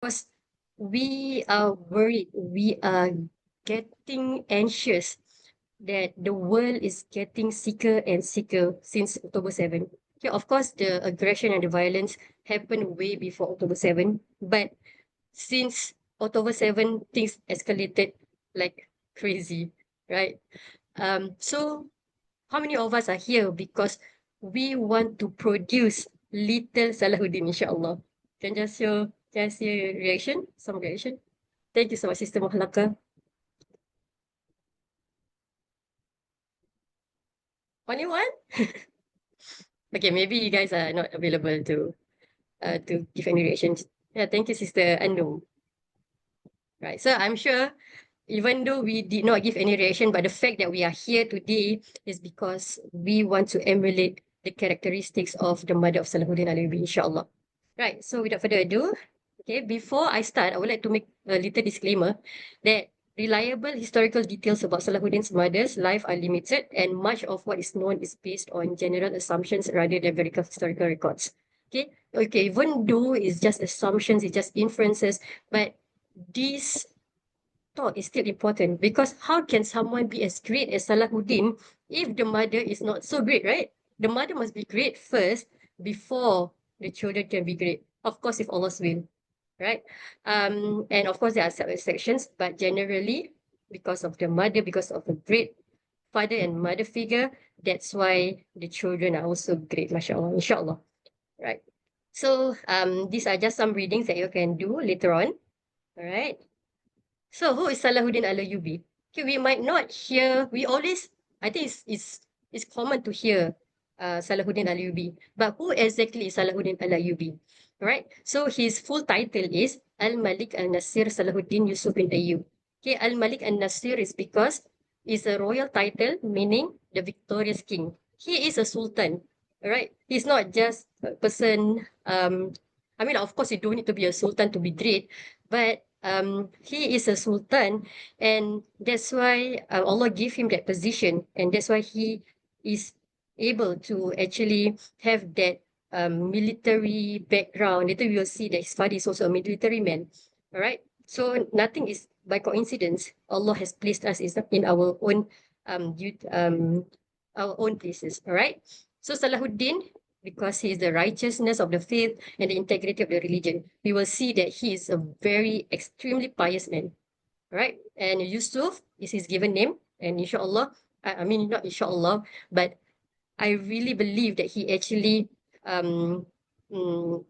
Because we are worried, we are getting anxious that the world is getting sicker and sicker since October 7. Okay, of course, the aggression and the violence happened way before October 7, but since October 7, things escalated like crazy, right? So how many of us are here because we want to produce little Salahuddin, inshallah? Can just your reaction, some reaction. Thank you so much, Sister Mahlaka. Only one? Okay, maybe you guys are not available to give any reactions. Yeah, thank you, Sister Anu. Right. So I'm sure even though we did not give any reaction, but the fact that we are here today is because we want to emulate the characteristics of the mother of Salahuddin Ayubi, inshallah. Right. So without further ado, okay, before I start, I would like to make a little disclaimer that reliable historical details about Salahuddin's mother's life are limited, and much of what is known is based on general assumptions rather than verified historical records. Okay, even though it's just assumptions, it's just inferences, but this thought is still important because how can someone be as great as Salahuddin if the mother is not so great, right? The mother must be great first before the children can be great. Of course, if Allah's will, right? And of course, there are some exceptions, but generally, because of the mother, because of a great father and mother figure, that's why the children are also great, mashallah, inshallah, right? So, these are just some readings that you can do later on, all right? So who is Salahuddin Al-Ayyubi? Okay, we might not hear, we always, I think it's common to hear Salahuddin Al-Ayyubi, but who exactly is Salahuddin Al-Ayyubi? Right? So his full title is Al-Malik Al-Nasir Salahuddin Yusuf bin Ayyub. Okay, Al-Malik Al-Nasir is because it's a royal title meaning the victorious king. He is a sultan, right? He's not just a person, I mean, of course, you don't need to be a sultan to be great, but he is a sultan, and that's why Allah gave him that position, and that's why he is able to actually have that military background. Later we will see that his father is also a military man. All right, so nothing is by coincidence. Allah has placed us in um, dut- um our own places. All right, so Salahuddin, because he is the righteousness of the faith and the integrity of the religion, we will see that he is a very extremely pious man, right? And Yusuf is his given name, and inshallah, I mean, not inshallah, but I really believe that he actually um, mm,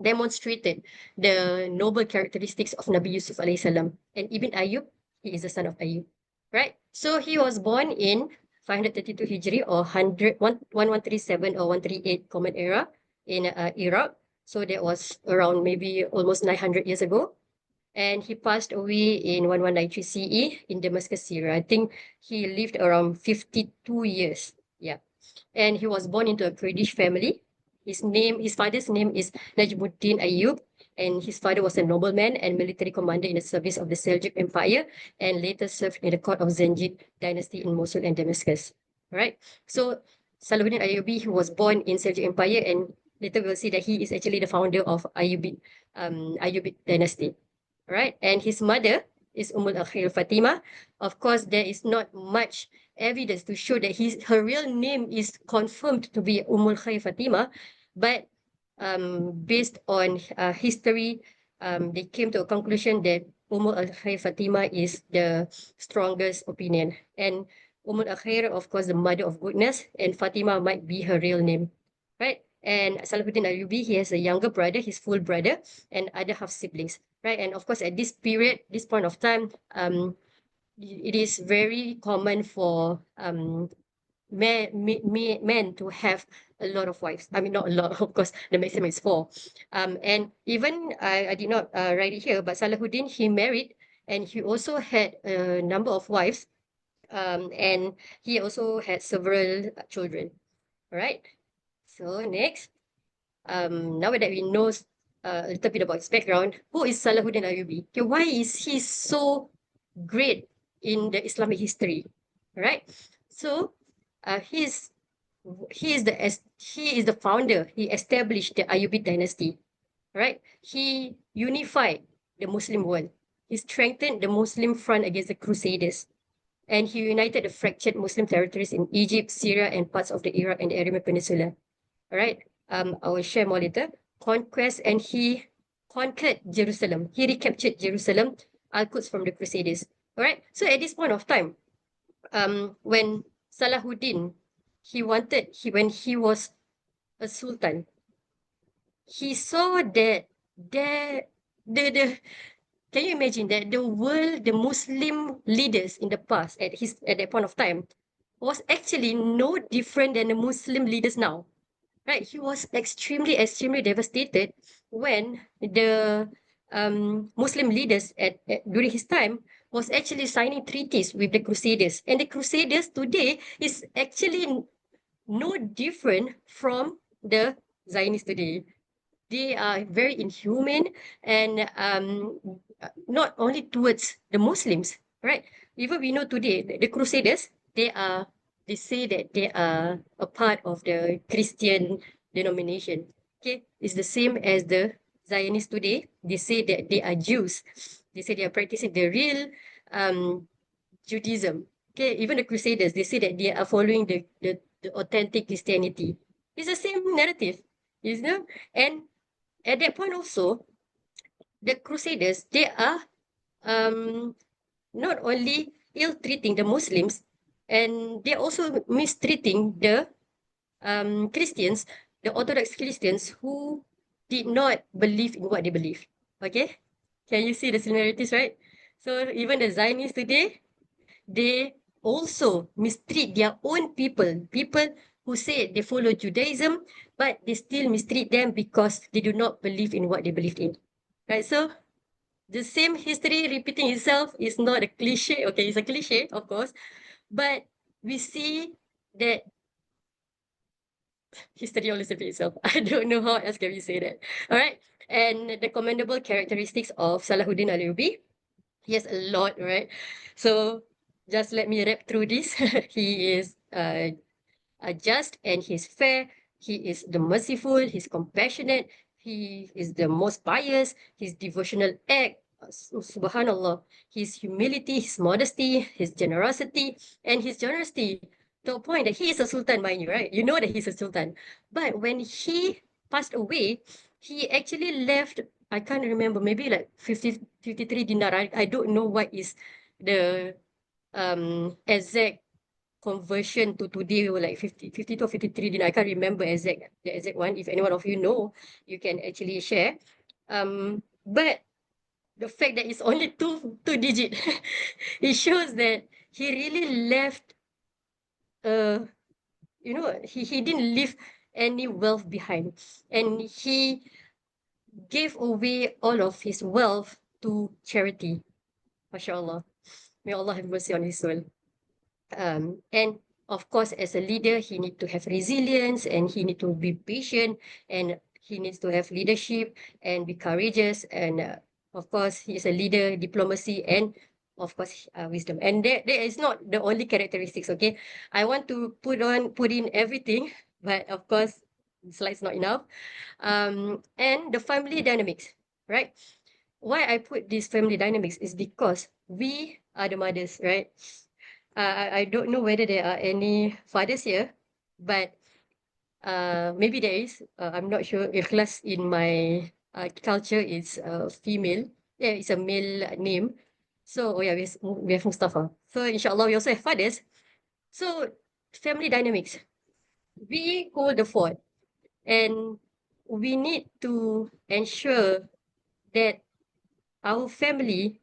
demonstrated the noble characteristics of Nabi Yusuf alayhi salam. And Ibn Ayub, he is the son of Ayub, right? So he was born in 532 Hijri or 1137 or 138 Common Era in Iraq. So that was around maybe almost 900 years ago. And he passed away in 1193 CE in Damascus, Syria. I think he lived around 52 years. Yeah, and he was born into a Kurdish family. His father's name is Najmuddin Ayub, and his father was a nobleman and military commander in the service of the Seljuk Empire, and later served in the court of Zengid dynasty in Mosul and Damascus. Right. So Salahuddin Ayubi, who was born in Seljuk Empire, and later we'll see that he is actually the founder of Ayyubi dynasty. Right, and his mother is Akhil Fatima. Of course, there is not much evidence to show that her real name is confirmed to be Khair Fatima, but based on history, they came to a conclusion that Khair Fatima is the strongest opinion. And Khair, of course, the mother of goodness, and Fatima might be her real name, right? And Salahuddin Ayubi, he has a younger brother, his full brother, and other half siblings, right? And of course, at this period, this point of time, it is very common for men to have a lot of wives. I mean, not a lot, of course, the maximum is four. And even I did not write it here, but Salahuddin, he married and he also had a number of wives, and he also had several children. All right. So next, now that we know a little bit about his background, who is Salahuddin Ayubi? Okay, why is he so great in the Islamic history? Right. So, he's he is the founder. He established the Ayyubi dynasty. Right. He unified the Muslim world. He strengthened the Muslim front against the Crusaders, and he united the fractured Muslim territories in Egypt, Syria, and parts of the Iraq and the Arabian Peninsula. All right. I will share more later. Conquest, and he conquered Jerusalem. He recaptured Jerusalem, Al-Quds from the Crusaders. All right. So at this point of time, when Salahuddin, when he was a sultan, he saw that the can you imagine that the world, the Muslim leaders in the past at that point of time was actually no different than the Muslim leaders now, right? He was extremely devastated when the Muslim leaders during his time was actually signing treaties with the Crusaders, and the Crusaders today is actually no different from the Zionists today. They are very inhumane, and not only towards the Muslims, right? Even we know today the Crusaders, they say that they are a part of the Christian denomination. Okay, it's the same as the Zionists today. They say that they are Jews. They say they are practicing the real Judaism. Okay, even the Crusaders, they say that they are following the authentic Christianity. It's the same narrative, you know. And at that point also, the Crusaders, they are not only ill-treating the Muslims, and they're also mistreating the Christians, the Orthodox Christians who did not believe in what they believe. Okay? Can you see the similarities, right? So even the Zionists today, they also mistreat their own people who say they follow Judaism, but they still mistreat them because they do not believe in what they believed in. Right? So the same history repeating itself is not a cliche. Okay, it's a cliche, of course, but we see that history always repeats itself. I don't know how else can we say that. All right. And the commendable characteristics of Salahuddin Ayubi, he has a lot, right? So just let me rap through this. He is just and he's fair. He is the merciful. He's compassionate. He is the most pious. His devotional act, subhanallah. His humility, his modesty, his generosity, and his generosity to a point that he is a sultan, mind you, right? You know that he's a sultan. But when he passed away, he actually left, I can't remember, maybe like 53 dinar. I don't know what is the exact conversion to today were like 52 or 53 dinar. I can't remember the exact one. If anyone of you know, you can actually share. But the fact that it's only two digit, it shows that he really left he didn't leave any wealth behind, and he gave away all of his wealth to charity. MashaAllah. May Allah have mercy on his soul. And of course, as a leader, he needs to have resilience, and he needs to be patient, and he needs to have leadership and be courageous. And of course, he is a leader, diplomacy, and of course, wisdom. And that is not the only characteristics. Okay, I want to put in everything, but of course, the slide's not enough. And the family dynamics, right? Why I put this family dynamics is because we are the mothers, right? I don't know whether there are any fathers here, but maybe there is. I'm not sure. Ikhlas in my culture is female. Yeah, it's a male name. So, oh yeah, we have Mustafa. So, inshallah, we also have fathers. So, family dynamics. We hold the fort, and we need to ensure that our family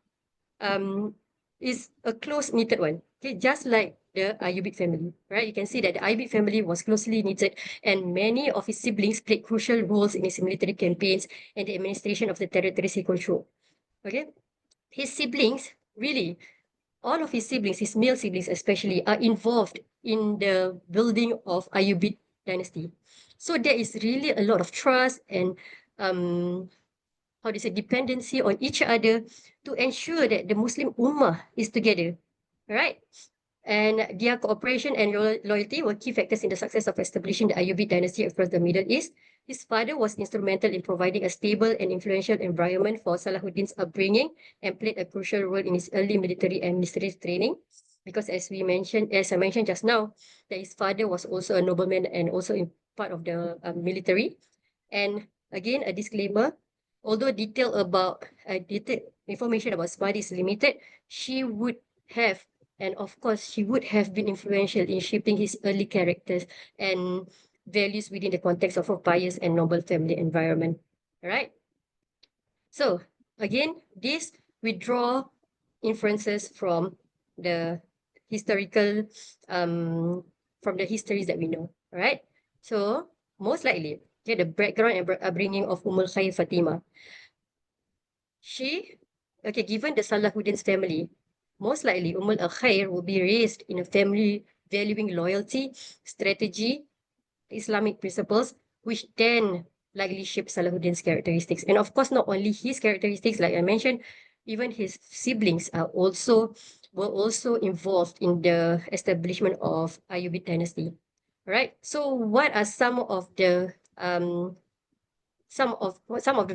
is a close-knitted one. Okay, just like the Ayubi family, right? You can see that the Ayubi family was closely knitted, and many of his siblings played crucial roles in his military campaigns and the administration of the territories he controlled. Okay, his siblings, really, all of his siblings, his male siblings especially, are involved in the building of Ayubi dynasty. So there is really a lot of trust and how do you say, dependency on each other to ensure that the Muslim Ummah is together, right? And their cooperation and loyalty were key factors in the success of establishing the Ayyubi dynasty across the Middle East. His father was instrumental in providing a stable and influential environment for Salahuddin's upbringing and played a crucial role in his early military and administrative training. Because as I mentioned just now, that his father was also a nobleman and also in part of the military. And again, a disclaimer, although detailed information about Smadi is limited, she would have, and of course, she would have been influential in shaping his early characters and values within the context of a pious and noble family environment. All right. So again, this we draw inferences from the historical, from the histories that we know. All right. So most likely, okay, the background and upbringing of Khair Fatima. Given the Salahuddin's family, most likely Khair will be raised in a family valuing loyalty, strategy, Islamic principles, which then likely shape Salahuddin's characteristics. And of course, not only his characteristics, like I mentioned, even his siblings were also involved in the establishment of Ayyubi dynasty. All right. So what are some of the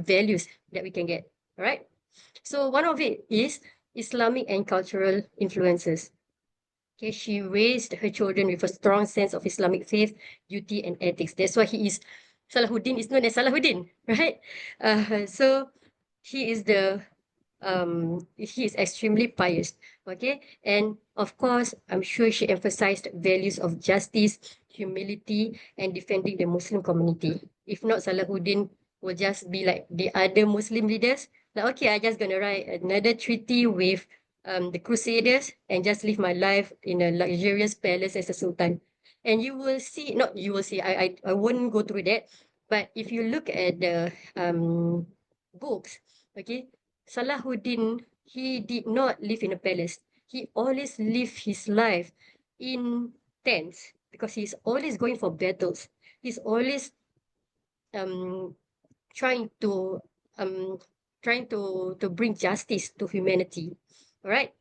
values that we can get? All right. So one of it is Islamic and cultural influences. Okay, she raised her children with a strong sense of Islamic faith, duty, and ethics. That's why Salahuddin is known as Salahuddin, right? So he is he is extremely pious, okay? And of course, I'm sure she emphasized values of justice, humility, and defending the Muslim community. If not, Salahuddin will just be like the other Muslim leaders, like, okay, I just gonna write another treaty with the Crusaders and just live my life in a luxurious palace as a sultan. And you will see, not you will see, I won't go through that. But if you look at the books, okay, Salahuddin, he did not live in a palace. He always lived his life in tents because he's always going for battles. He's always um trying to um to bring justice to humanity. All right.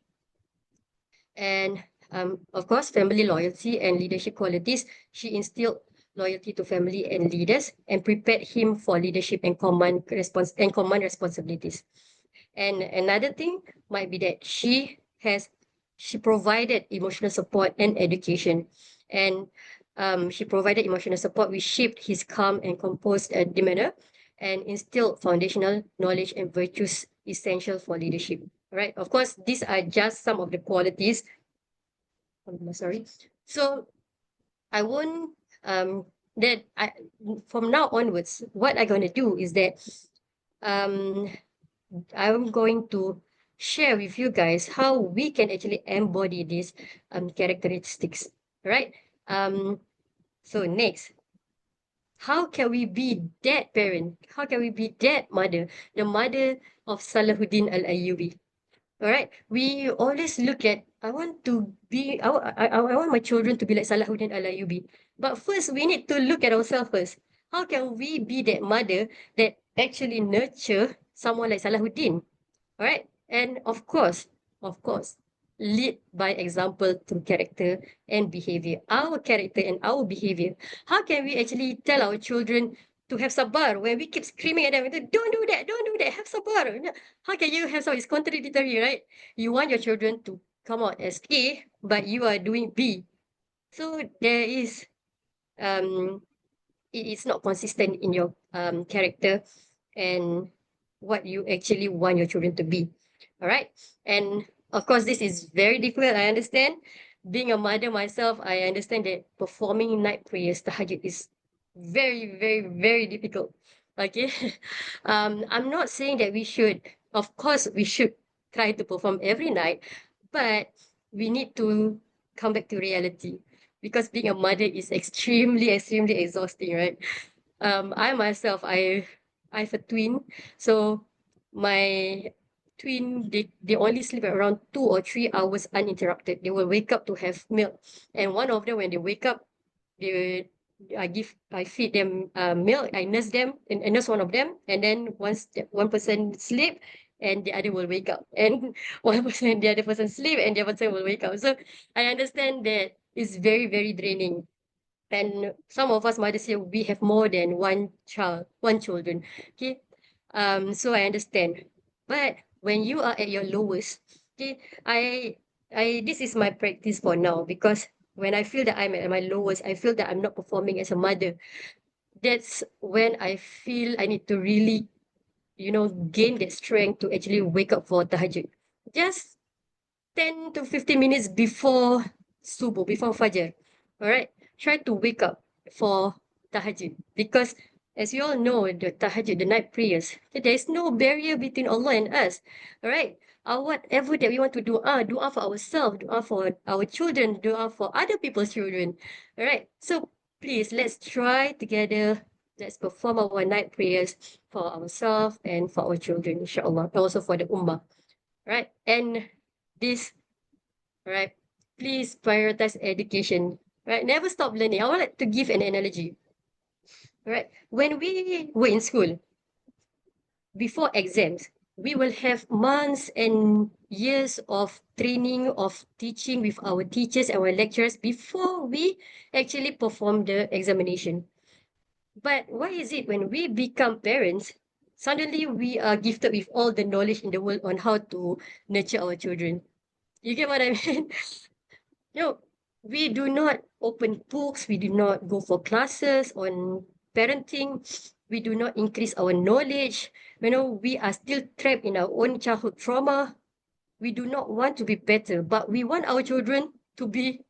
And of course, family loyalty and leadership qualities. She instilled loyalty to family and leaders and prepared him for leadership and command responsibilities. And another thing might be that she provided emotional support and education. And she provided emotional support which shaped his calm and composed demeanor and instilled foundational knowledge and virtues essential for leadership. Right. Of course, these are just some of the qualities. Sorry. So I won't that I from now onwards, what I'm gonna do is that um I'm going to share with you guys how we can actually embody these characteristics. Right? So next, how can we be that parent? How can we be that mother? The mother of Salahuddin Al-Ayubi. All right. We always look at, I want my children to be like Salahuddin Al-Ayubi. But first, we need to look at ourselves first. How can we be that mother that actually nurture someone like Salahuddin? All right. And of course, lead by example through character and behavior. Our character and our behavior. How can we actually tell our children to have sabar when we keep screaming at them, don't do that, don't do that, have sabar. How can you have sabar? It's contradictory, right? You want your children to come out as A, but you are doing B. So there is, um, it is not consistent in your character and what you actually want your children to be. All right. And of course, this is very difficult. I understand. Being a mother myself, I understand that performing night prayers, tahajjud, is very, very, very difficult. Okay. I'm not saying that of course, we should try to perform every night, but we need to come back to reality because being a mother is extremely, extremely exhausting, right? I myself, I have a twin, so my twin they only sleep around 2 or 3 hours uninterrupted. They will wake up to have milk, and one of them when they wake up, they I feed them milk. I nurse them and I nurse one of them, and then once one person sleep, and the other will wake up, and the other person sleep, and the other person will wake up. So I understand that it's very, very draining. And some of us mothers here, we have more than one child, one children. Okay. So I understand. But when you are at your lowest, okay, this is my practice for now, because when I feel that I'm at my lowest, I feel that I'm not performing as a mother. That's when I feel I need to really, gain that strength to actually wake up for tahajjud. Just 10 to 15 minutes before subuh, before Fajr. All right. Try to wake up for tahajjud, because as you all know, the tahajjud, the night prayers, there is no barrier between Allah and us. All right. Whatever that we want to do, dua for ourselves, dua for our children, dua for other people's children. All right. So please, let's try together. Let's perform our night prayers for ourselves and for our children, inshallah, and also for the ummah. Right. And this, right? Please prioritize education, right? Never stop learning. I would like to give an analogy, right? When we were in school, before exams, we will have months and years of training, of teaching with our teachers and our lecturers before we actually perform the examination. But why is it when we become parents, suddenly we are gifted with all the knowledge in the world on how to nurture our children? You get what I mean? No, we do not open books, we do not go for classes on parenting, we do not increase our knowledge. We are still trapped in our own childhood trauma. We do not want to be better, but we want our children to be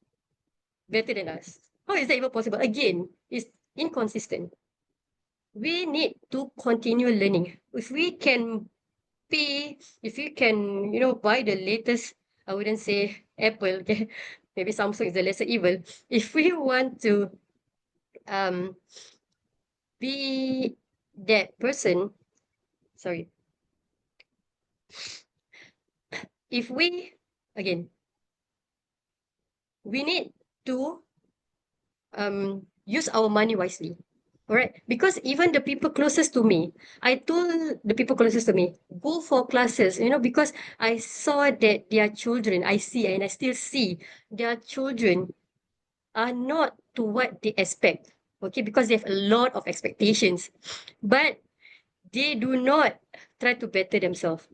better than us. How is that even possible? Again, it's inconsistent. We need to continue learning. If we can pay, if you can, buy the latest, I wouldn't say Apple, okay? Maybe Samsung is the lesser evil. If we want to um be that person, sorry, if we, again, we need to use our money wisely. All right, because even the people closest to me, I told the people closest to me, go for classes, because I saw that their children, I see and I still see their children are not to what they expect. Okay, because they have a lot of expectations, but they do not try to better themselves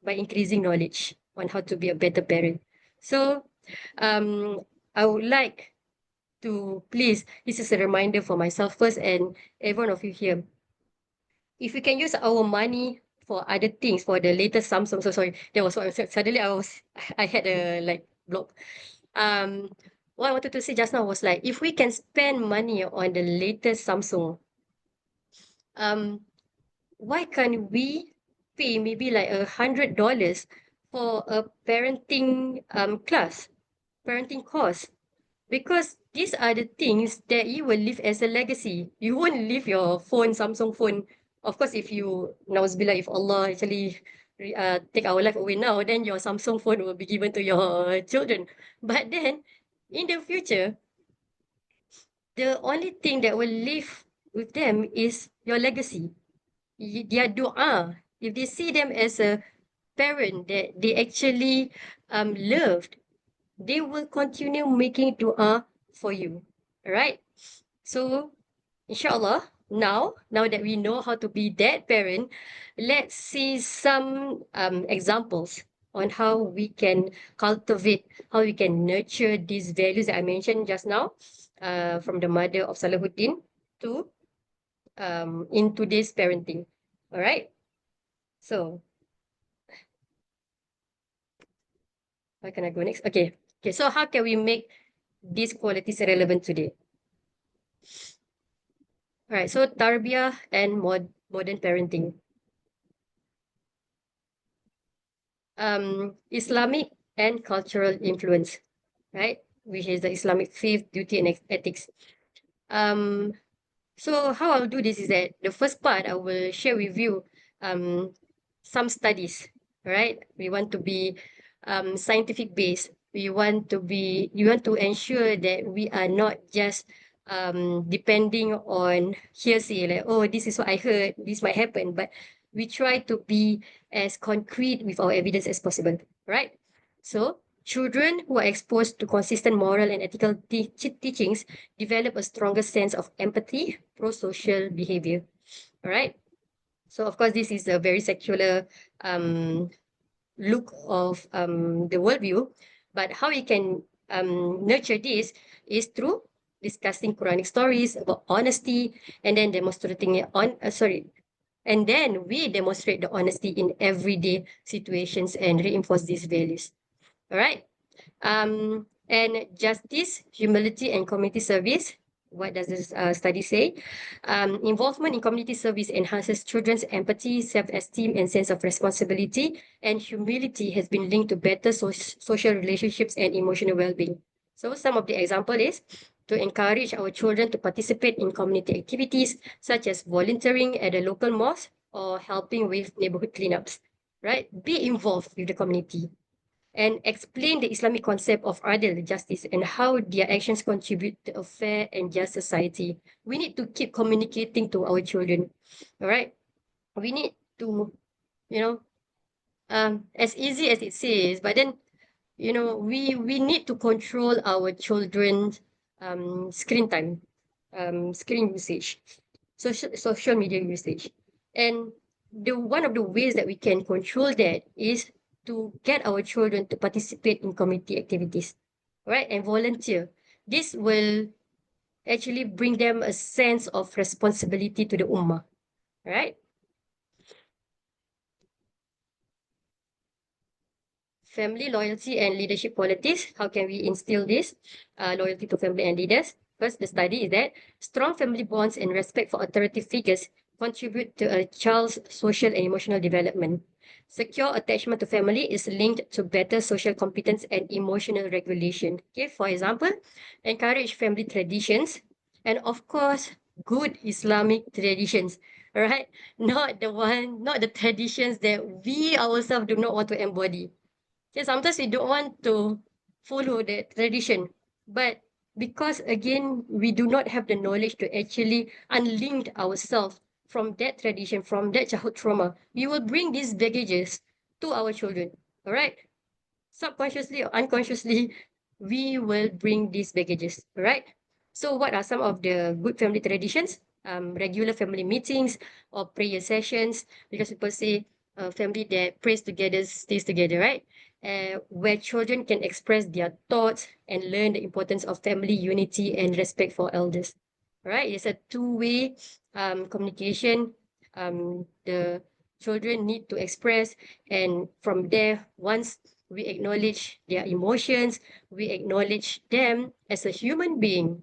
by increasing knowledge on how to be a better parent. So, um, I would like to please, this is a reminder for myself first and every one of you here. If we can use our money for other things, for the latest Samsung, so sorry, that was what I said. Suddenly I had a like block. Um, what I wanted to say just now was like, if we can spend money on the latest Samsung, um, why can't we pay maybe like $100 for a parenting class, parenting course? Because these are the things that you will leave as a legacy. You won't leave your phone, Samsung phone. Of course, if you, nauzubillah, if Allah actually take our life away now, then your Samsung phone will be given to your children. But then, in the future, the only thing that will live with them is your legacy, their dua. If they see them as a parent that they actually loved, they will continue making dua for you. All right. So, inshallah, now that we know how to be that parent, let's see some examples on how we can cultivate, how we can nurture these values that I mentioned just now, from the mother of Salahuddin to in today's parenting. All right. So, where can I go next? Okay. Okay. So, how can we make these qualities relevant today? All right. So, tarbiyah and modern parenting. Islamic and cultural influence, right? Which is the Islamic faith, duty, and ethics. Um, so how I'll do this is that the first part I will share with you some studies, right? We want to be scientific based. We want to ensure that we are not just depending on hearsay, like, oh, this is what I heard, this might happen, but we try to be as concrete with our evidence as possible, right? So Children who are exposed to consistent moral and ethical teachings develop a stronger sense of empathy, pro-social behavior. All right. So of course, this is a very secular look of the worldview, but how we can nurture this is through discussing Quranic stories about honesty and then demonstrating it and then we demonstrate the honesty in everyday situations and reinforce these values. All right. And justice, humility, and community service. What does this study say? Involvement in community service enhances children's empathy, self-esteem, and sense of responsibility. And humility has been linked to better social relationships and emotional well-being. So some of the example is to encourage our children to participate in community activities such as volunteering at a local mosque or helping with neighborhood cleanups. Right? Be involved with the community and explain the Islamic concept of adil, justice, and how their actions contribute to a fair and just society. We need to keep communicating to our children. All right. We need to, you know, as easy as it says, but then, we need to control our children's screen time, screen usage, social media usage. And one of the ways that we can control that is to get our children to participate in community activities, right? And volunteer. This will actually bring them a sense of responsibility to the ummah, right? Family loyalty and leadership qualities. How can we instill this loyalty to family and leaders? First, the study is that strong family bonds and respect for authority figures contribute to a child's social and emotional development. Secure attachment to family is linked to better social competence and emotional regulation. Okay, for example, encourage family traditions and, of course, good Islamic traditions. All right, not the traditions that we ourselves do not want to embody. Okay, sometimes we don't want to follow the tradition, but because again we do not have the knowledge to actually unlink ourselves from that tradition, from that childhood trauma, we will bring these baggages to our children. All right, subconsciously or unconsciously, we will bring these baggages. All right. So, what are some of the good family traditions? Regular family meetings or prayer sessions, because people say family that prays together stays together, right? Where children can express their thoughts and learn the importance of family unity and respect for elders. Right? It's a two-way communication. The children need to express, and from there, once we acknowledge their emotions, we acknowledge them as a human being,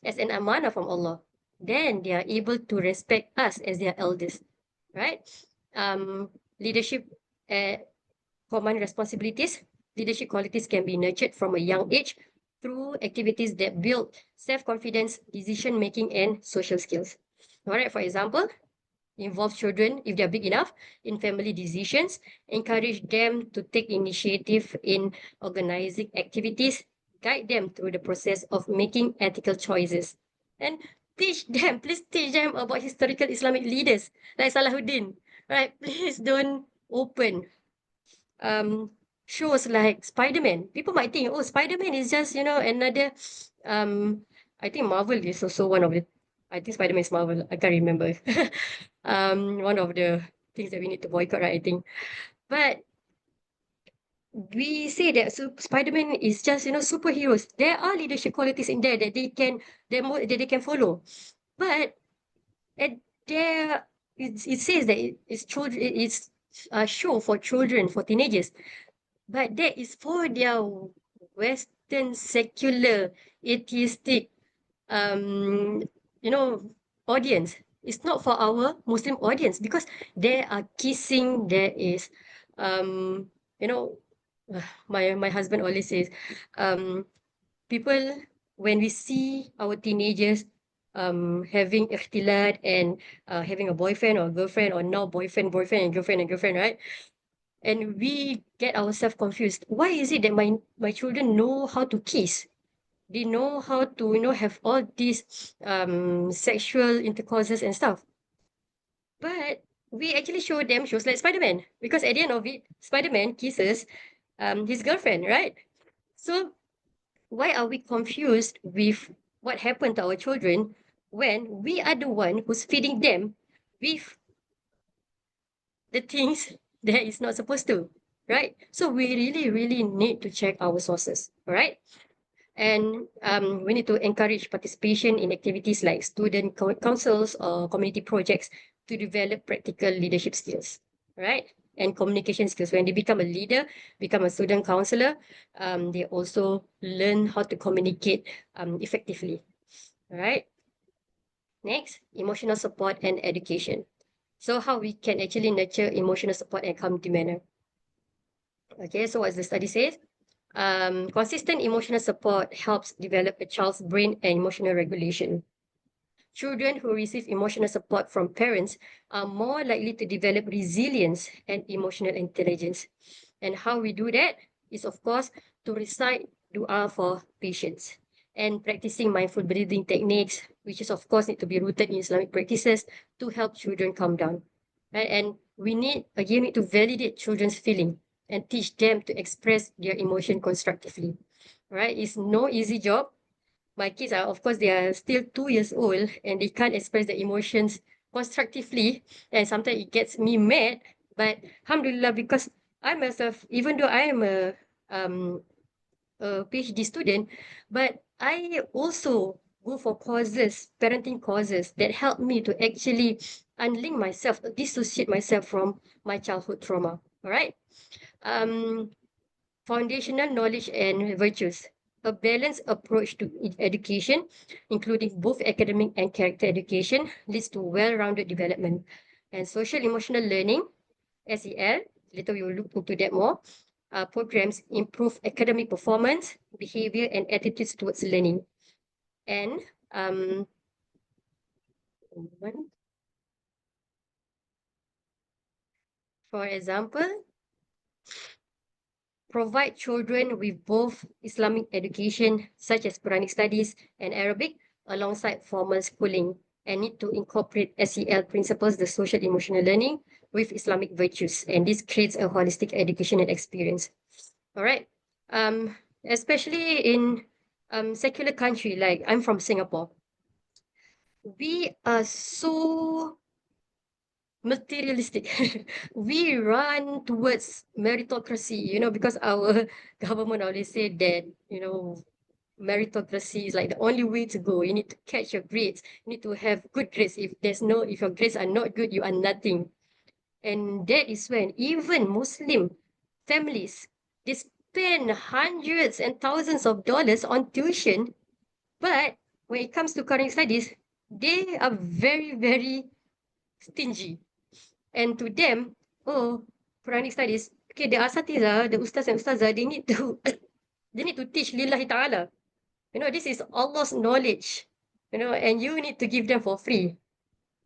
as an amanah from Allah, then they are able to respect us as their elders, right? Leadership, uh, command responsibilities, leadership qualities can be nurtured from a young age through activities that build self-confidence, decision-making, and social skills. All right, for example, involve children, if they're big enough, in family decisions, encourage them to take initiative in organizing activities, guide them through the process of making ethical choices, and please teach them about historical Islamic leaders like Salahuddin, right? Please don't open um, shows like Spider-Man. People might think, oh, Spider-Man is just, another, um, I think Marvel is also one of the, I think Spider-Man is Marvel. I can't remember. One of the things that we need to boycott, right? I think. But we say that Spider-Man is just, superheroes. There are leadership qualities in there that that they can follow. But at there, it says that it's children, it's a show for children, for teenagers. But that is for their Western secular atheistic um you know audience. It's not for our Muslim audience because there are kissing, there is um you know my husband always says um people, when we see our teenagers having ikhtilat and having a boyfriend or girlfriend, or now boyfriend and girlfriend, right? And we get ourselves confused. Why is it that my children know how to kiss? They know how to, have all these sexual intercourses and stuff. But we actually show them shows like Spider-Man, because at the end of it, Spider-Man kisses his girlfriend, right? So why are we confused with what happened to our children when we are the one who's feeding them with the things that is not supposed to, right? So we really, really need to check our sources, all right? And we need to encourage participation in activities like student councils or community projects to develop practical leadership skills, right? And communication skills. When they become a leader, become a student counselor, they also learn how to communicate effectively, right? Next, emotional support and education. So how we can actually nurture emotional support and community manner. Okay, so what the study says? Consistent emotional support helps develop a child's brain and emotional regulation. Children who receive emotional support from parents are more likely to develop resilience and emotional intelligence. And how we do that is, of course, to recite dua for patience and practicing mindful breathing techniques, which is, of course, need to be rooted in Islamic practices to help children calm down. Right? And we need, again, need to validate children's feeling and teach them to express their emotion constructively. Right? It's no easy job. My kids are, of course, they are still 2 years old and they can't express their emotions constructively. And sometimes it gets me mad. But alhamdulillah, because I myself, even though I am um, a PhD student, but I also go for courses, parenting courses that help me to actually unlink myself, dissociate myself from my childhood trauma. All right. Um, Foundational knowledge and virtues. A balanced approach to education, including both academic and character education, leads to well-rounded development. And social emotional learning, SEL, later we will look into that more, programs improve academic performance, behavior, and attitudes towards learning. And for example, provide children with both Islamic education, such as Quranic studies and Arabic, alongside formal schooling, and need to incorporate SEL principles, the social emotional learning, with Islamic virtues. And this creates a holistic educational experience. All right. Especially in secular country, like I'm from Singapore, we are so materialistic. We run towards meritocracy, because our government always say that, meritocracy is like the only way to go. You need to catch your grades. You need to have good grades. If your grades are not good, you are nothing. And that is when even Muslim families, they spend hundreds and thousands of dollars on tuition. But when it comes to Quranic studies, they are very, very stingy. And to them, oh, Quranic studies, okay, the asatiza, the ustaz and ustazah, they need to they need to teach lillahi ta'ala. This is Allah's knowledge, and you need to give them for free.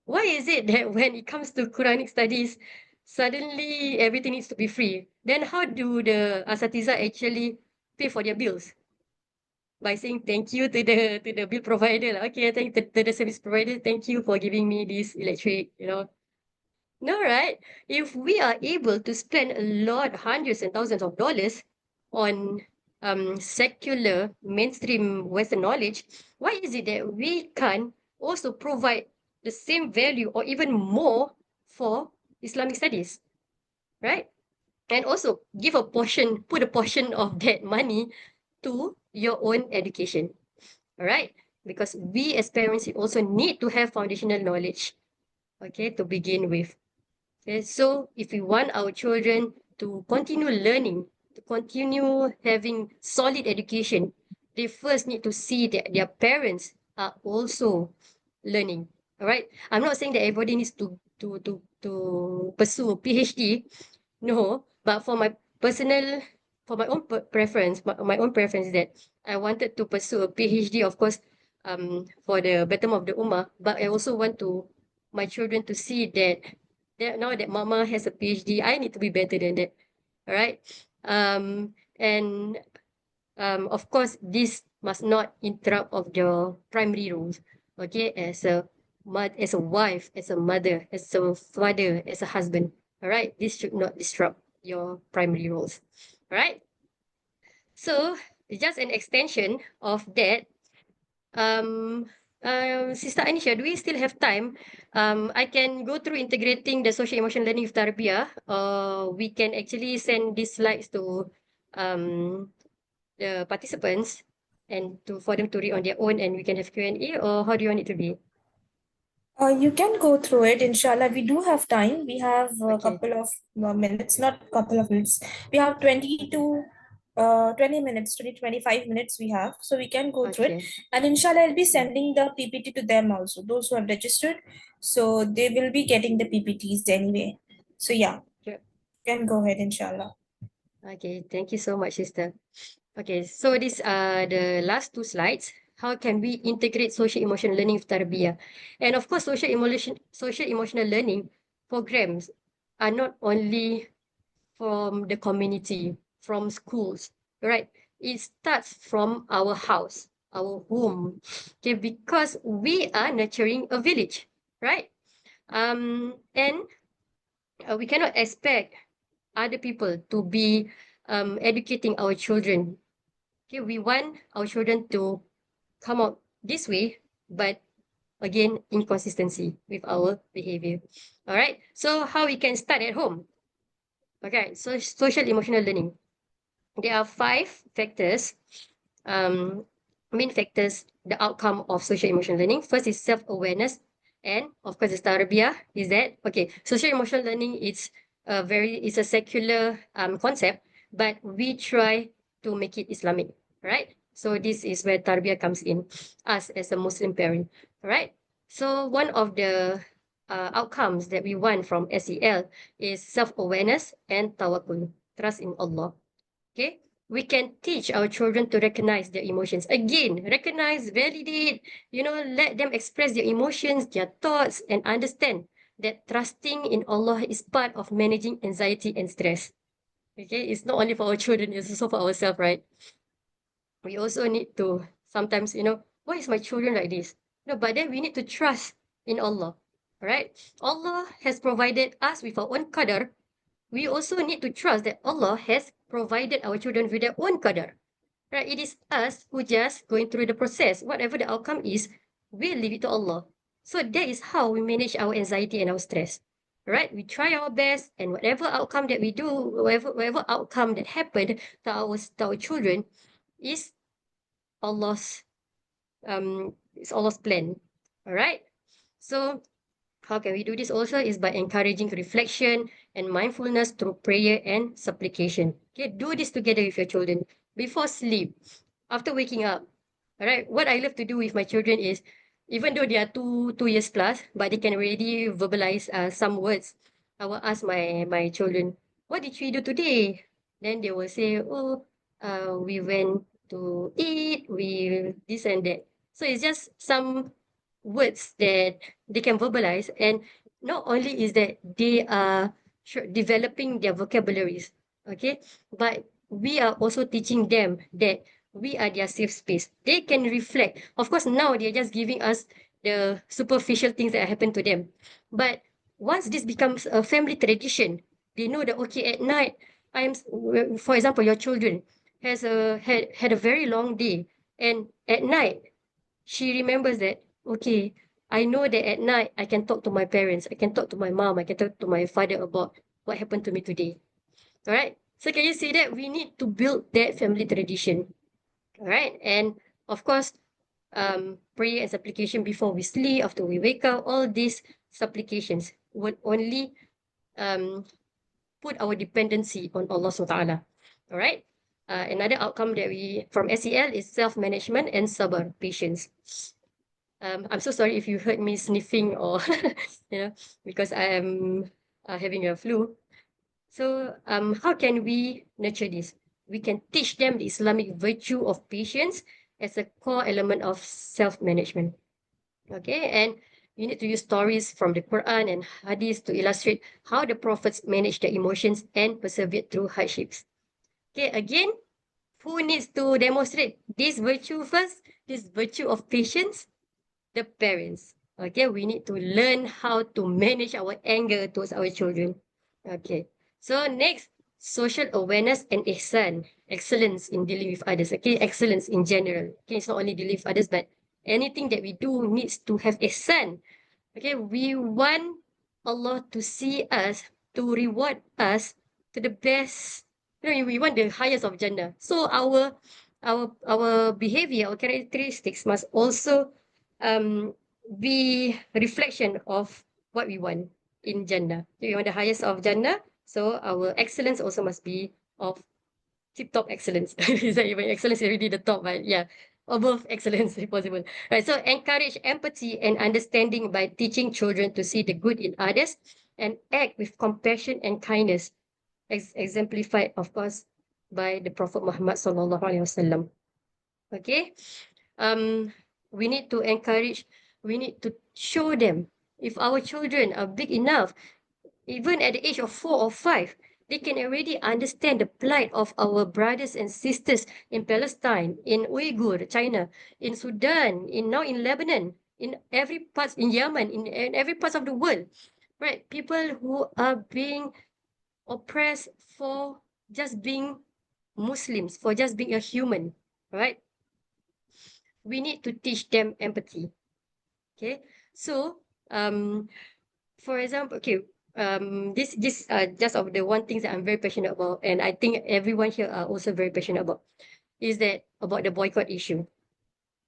Why is it that when it comes to Quranic studies, suddenly everything needs to be free? Then how do the asatiza actually pay for their bills? By saying thank you to the bill provider. Like, okay, thank to the service provider, thank you for giving me this electric. No, right? If we are able to spend a lot, hundreds and thousands of dollars on secular mainstream Western knowledge, why is it that we can't also provide the same value or even more for Islamic studies, right? And also put a portion of that money to your own education, all right? Because we as parents also need to have foundational knowledge, okay, to begin with. Okay, so if we want our children to continue learning, to continue having solid education, they first need to see that their parents are also learning. All right. I'm not saying that everybody needs to pursue a PhD. No, but for my own preference, my own preference is that I wanted to pursue a PhD, of course, for the betterment of the ummah. But I also want my children to see that now that mama has a PhD, I need to be better than that. All right. And of course, this must not interrupt of your primary roles. Okay, as a wife, as a mother, as a father, as a husband. All right, this should not disrupt your primary roles. right? So just an extension of that. Sister Anisha, do we still have time? I can go through integrating the social emotional learning with Tarbiyah, or we can actually send these slides to um, the participants and for them to read on their own, and we can have Q&A, or how do you want it to be? You can go through it, inshallah. We do have time. We have a Okay, couple of minutes, not couple of minutes. We have 20 to 20 minutes, 25 minutes we have. So we can go through it. okay. And inshallah, I'll be Mm. sending the PPT to them also, those who have registered. So they will be getting the PPTs anyway. So yeah, Sure. you can go ahead, inshallah. Okay, thank you so much, sister. Okay, so these are the last two slides. How can we integrate social emotional learning with Tarbiyah? And of course, social emotional learning programs are not only from the community, from schools, right? It starts from our house, our home. Okay, because we are nurturing a village, right? And we cannot expect other people to be educating our children. Okay, we want our children to come out this way, but again, inconsistency with our behavior. All right. So how we can start at home? Okay. So social emotional learning. There are five factors, um, main factors, the outcome of social emotional learning. First is self-awareness. And of course, the tarbiyah is that, okay, social emotional learning, it's a secular concept, but we try to make it Islamic, right? So this is where tarbiyah comes in, us as a Muslim parent, right? So one of the outcomes that we want from SEL is self-awareness and tawakkul, trust in Allah. Okay, we can teach our children to recognize their emotions. Again, recognize, validate, let them express their emotions, their thoughts, and understand that trusting in Allah is part of managing anxiety and stress. Okay, it's not only for our children, it's also for ourselves, right? We also need to sometimes, why is my children like this? No, but then we need to trust in Allah, right? Allah has provided us with our own qadar. We also need to trust that Allah has provided our children with their own qadar. Right? It is us who just going through the process. Whatever the outcome is, we leave it to Allah. So that is how we manage our anxiety and our stress. Right? We try our best, and whatever outcome that we do, whatever outcome that happened to our children is Allah's plan. All right. So how can we do this also is by encouraging reflection and mindfulness through prayer and supplication. Okay, do this together with your children before sleep, after waking up. All right, what I love to do with my children is, even though they are two years plus, but they can already verbalize some words. I will ask my children, "What did we do today?" Then they will say, "Oh, we went to eat, we this and that." So it's just some words that they can verbalize, and not only is that they are developing their vocabularies, okay, but we are also teaching them that we are their safe space. They can reflect. Of course, now they're just giving us the superficial things that happen to them, but once this becomes a family tradition, they know that, okay, at night, for example, your children had a very long day, and at night she remembers that, okay, I know that at night I can talk to my parents, I can talk to my mom, I can talk to my father about what happened to me today. All right. So can you see that we need to build that family tradition? All right. And of course, prayer and supplication before we sleep, after we wake up, all these supplications would only um, put our dependency on Allah subhanahu wa ta'ala. All right. Another outcome that we from SEL is self-management and sabr, patience. I'm so sorry if you heard me sniffing or, you know, because I am having a flu. So, how can we nurture this? We can teach them the Islamic virtue of patience as a core element of self-management. Okay, and you need to use stories from the Quran and Hadith to illustrate how the prophets managed their emotions and persevered through hardships. Okay, again, who needs to demonstrate this virtue first? This virtue of patience? The parents. Okay, we need to learn how to manage our anger towards our children. Okay, so next, social awareness and ihsan, excellence in dealing with others. Okay, excellence in general. Okay, it's not only dealing with others, but anything that we do needs to have ihsan. Okay, we want Allah to see us, to reward us to the best. You know, we want the highest of Jannah. So our behavior, our characteristics must also um be a reflection of what we want in Jannah. So we want the highest of Jannah. So our excellence also must be of tip-top excellence. Is that even excellence is already the top, but yeah, above excellence if possible. Right. So encourage empathy and understanding by teaching children to see the good in others and act with compassion and kindness, exemplified, of course, by the Prophet Muhammad sallallahu alaihi wasallam. Okay. Um, we need to encourage. We need to show them if our children are big enough, even at the age of 4 or 5, they can already understand the plight of our brothers and sisters in Palestine, in Uyghur, China, in Sudan, now in Lebanon, in every part, in Yemen, in every part of the world, right? People who are being oppressed for just being Muslims, for just being a human, right? We need to teach them empathy. Okay, so for example, okay, this just of the one things that I'm very passionate about, and I think everyone here are also very passionate about, is that about the boycott issue.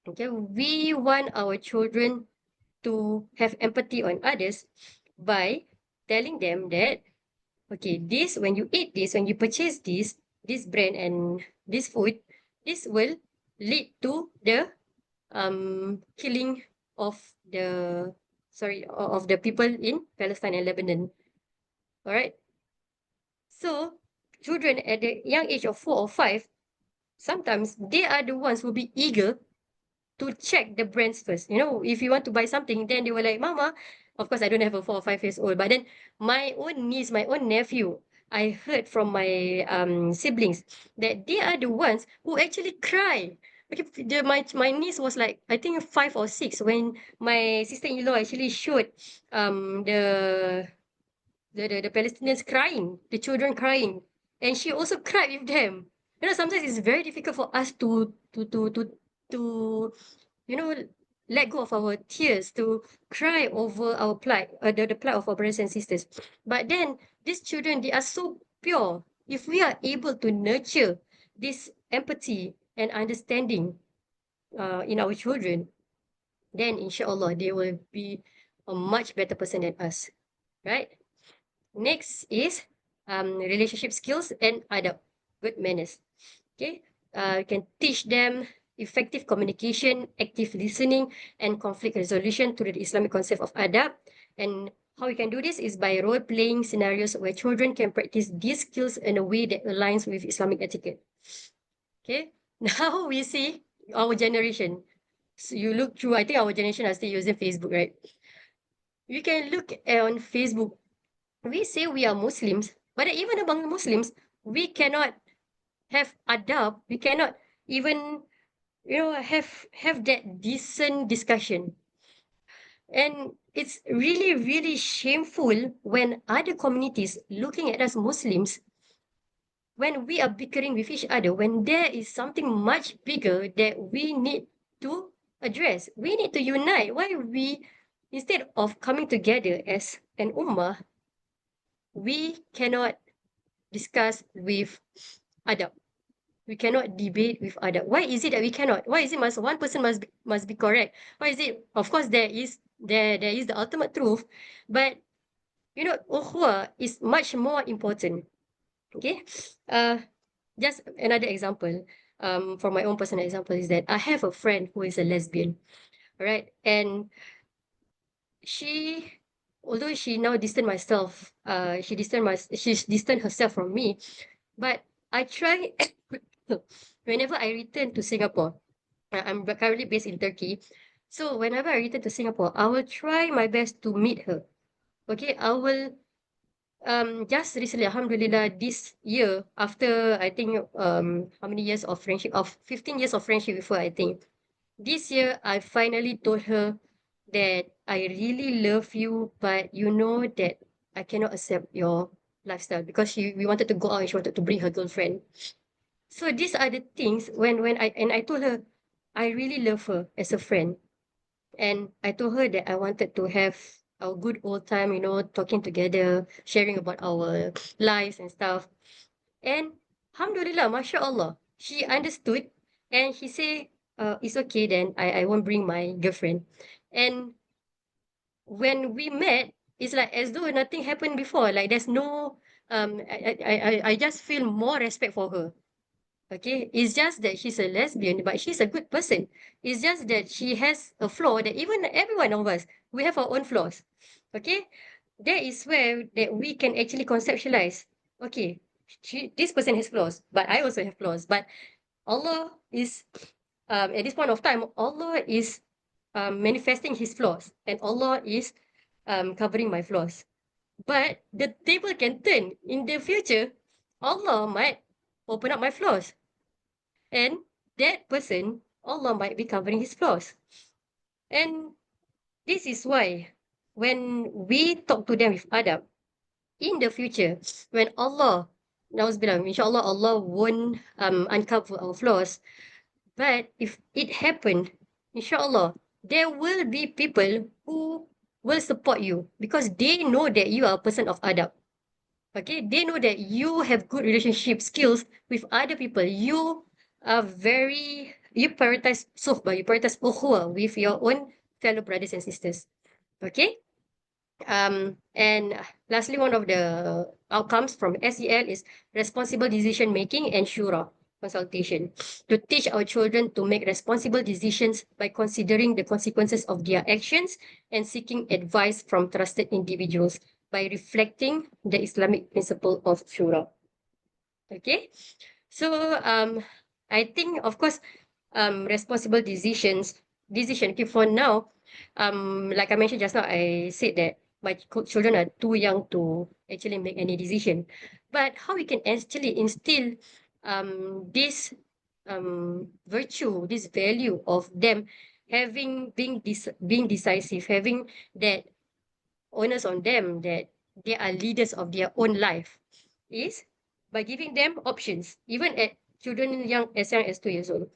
Okay, we want our children to have empathy on others by telling them that, okay, this, when you eat this, when you purchase this brand and this food, this will lead to the killing of the of the people in Palestine and Lebanon. All right. So children at the young age of 4 or 5, sometimes they are the ones who will be eager to check the brands first. You know, if you want to buy something, then they were like, Mama, of course I don't have a 4 or 5 years old, but then my own niece, my own nephew, I heard from my siblings that they are the ones who actually cry. Okay, my niece was like, I think 5 or 6 when my sister-in-law actually showed the the Palestinians crying, the children crying, and she also cried with them. You know, sometimes it's very difficult for us to you know, let go of our tears, to cry over our plight, the plight of our brothers and sisters. But then these children, they are so pure. If we are able to nurture this empathy and understanding in our children, then inshallah they will be a much better person than us, right? Next is relationship skills and adab, good manners. Okay, you can teach them effective communication, active listening, and conflict resolution through the Islamic concept of adab. And how we can do this is by role-playing scenarios where children can practice these skills in a way that aligns with Islamic etiquette. Okay, now we see our generation. So you look through, I think our generation are still using Facebook, right? You can look on Facebook. We say we are Muslims, but even among Muslims, we cannot have adab. We cannot even, have that decent discussion. And it's really, really shameful when other communities looking at us Muslims, when we are bickering with each other, when there is something much bigger that we need to address. We need to unite. Why we, instead of coming together as an ummah, we cannot discuss with adab. We cannot debate with adab. Why is it that we cannot? Why is it one person must be correct? Why is it? Of course, there is the ultimate truth, but ukhuwah is much more important. Okay, just another example. For my own personal example is that I have a friend who is a lesbian, right? And she, although she now she's distant herself from me, but I try whenever I return to Singapore. I'm currently based in Turkey. So whenever I return to Singapore, I will try my best to meet her. Okay, I will just recently, Alhamdulillah, this year, after I think how many years of friendship, of 15 years of friendship with her, I think. This year I finally told her that I really love you, but you know that I cannot accept your lifestyle because we wanted to go out and she wanted to bring her girlfriend. So these are the things when I told her I really love her as a friend. And I told her that I wanted to have our good old time, talking together, sharing about our lives and stuff. And alhamdulillah, mashallah, she understood and she say, it's okay then, I won't bring my girlfriend. And when we met, it's like as though nothing happened before. Like there's no, I just feel more respect for her. Okay, it's just that she's a lesbian, but she's a good person. It's just that she has a flaw that even every one of us, we have our own flaws. Okay, that is where that we can actually conceptualize. Okay, this person has flaws, but I also have flaws. But Allah is, at this point of time, Allah is manifesting His flaws, and Allah is covering my flaws. But the table can turn in the future. Allah might open up my flaws, and that person, Allah might be covering his flaws. And this is why when we talk to them with adab, in the future, when Allah, Nauzubillah, inshallah, Allah won't uncover our flaws. But if it happened, inshallah, there will be people who will support you because they know that you are a person of adab. Okay, they know that you have good relationship skills with other people. You are very, you prioritize suhbah, you prioritize ukhuwah with your own fellow brothers and sisters. Okay. And lastly, one of the outcomes from SEL is responsible decision making and shura consultation to teach our children to make responsible decisions by considering the consequences of their actions and seeking advice from trusted individuals by reflecting the Islamic principle of shura. Okay, so I think of course responsible decision. Okay, for now, like I mentioned just now, I said that my children are too young to actually make any decision. But how we can actually instill this virtue, this value of them having being decisive, having that onus on them that they are leaders of their own life is by giving them options, even at children young as 2 years old.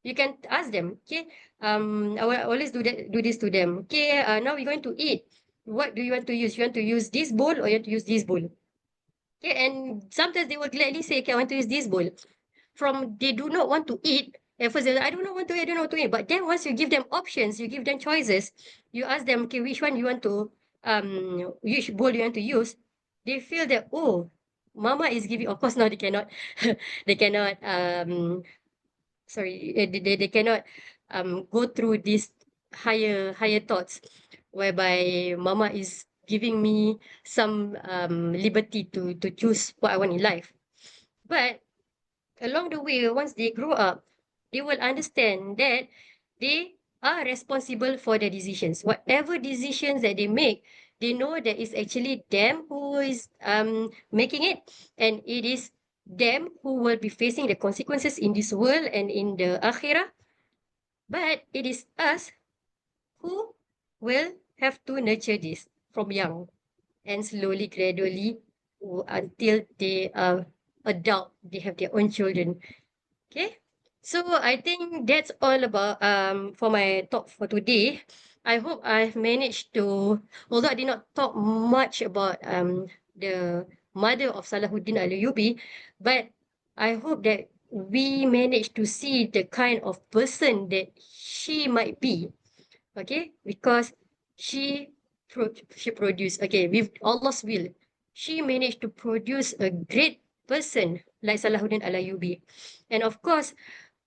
You can ask them, okay, I will always do this to them. Okay, now we're going to eat. What do you want to use? You want to use this bowl or you want to use this bowl? Okay, and sometimes they will gladly say, okay, I want to use this bowl. From they do not want to eat, at first they're like, I don't know what to eat, I don't know what to eat. But then once you give them options, you give them choices, you ask them, okay, which one you want to, which bowl you want to use, they feel that, oh, mama is giving, of course now they cannot, they cannot, sorry, they cannot go through these higher thoughts whereby mama is giving me some liberty to choose what I want in life. But along the way, once they grow up, they will understand that they are responsible for their decisions. Whatever decisions that they make, they know that it's actually them who is making it, and it is them who will be facing the consequences in this world and in the akhirah. But it is us who will have to nurture this from young and slowly, gradually, until they are adult, they have their own children. Okay, so I think that's all about for my talk for today. I hope I've managed to, although I did not talk much about the mother of Salahuddin Ayubi, but I hope that we managed to see the kind of person that she might be. Okay, because she she produced, okay, with Allah's will, she managed to produce a great person like Salahuddin Ayubi. And of course,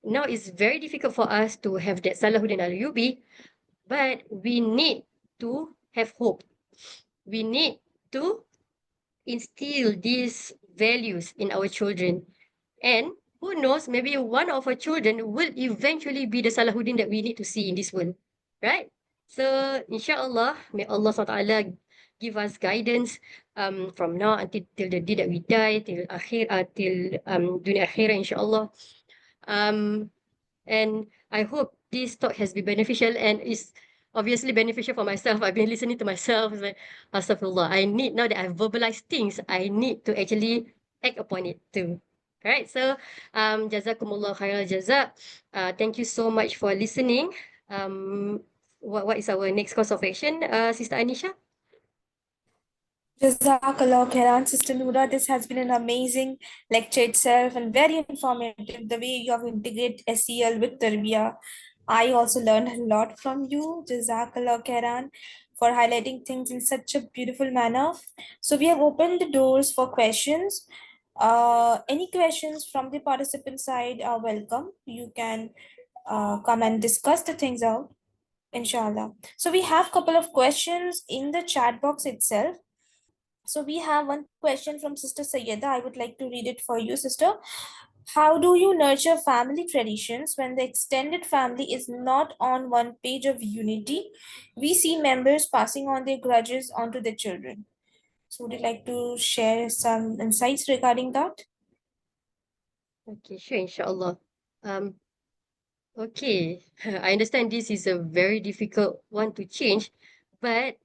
now it's very difficult for us to have that Salahuddin Ayubi, but we need to have hope. We need to instill these values in our children. And who knows, maybe one of our children will eventually be the Salahuddin that we need to see in this world, right? So, inshallah, may Allah SWT give us guidance from now until till the day that we die, till dunia akhirah, inshallah. Um, and I hope this talk has been beneficial and is obviously beneficial for myself. I've been listening to myself. It's like, astaghfirullah, I need, now that I've verbalized things, I need to actually act upon it too. Right. So, jazakumullah khairal jazak. Thank you so much for listening. What is our next course of action, Sister Anisha? Jazakallah khairan, Sister Noora. This has been an amazing lecture itself and very informative. The way you have integrated SEL with Tarbiyah. I also learned a lot from you. Jazakallah khairan for highlighting things in such a beautiful manner. So we have opened the doors for questions. Any questions from the participant side are welcome. You can come and discuss the things out, inshallah. So we have couple of questions in the chat box itself. So we have one question from Sister Sayyeda. I would like to read it for you, sister. How do you nurture family traditions when the extended family is not on one page of unity? We see members passing on their grudges onto their children. So would you like to share some insights regarding that? Okay, sure, inshallah. Um, okay, I understand this is a very difficult one to change, but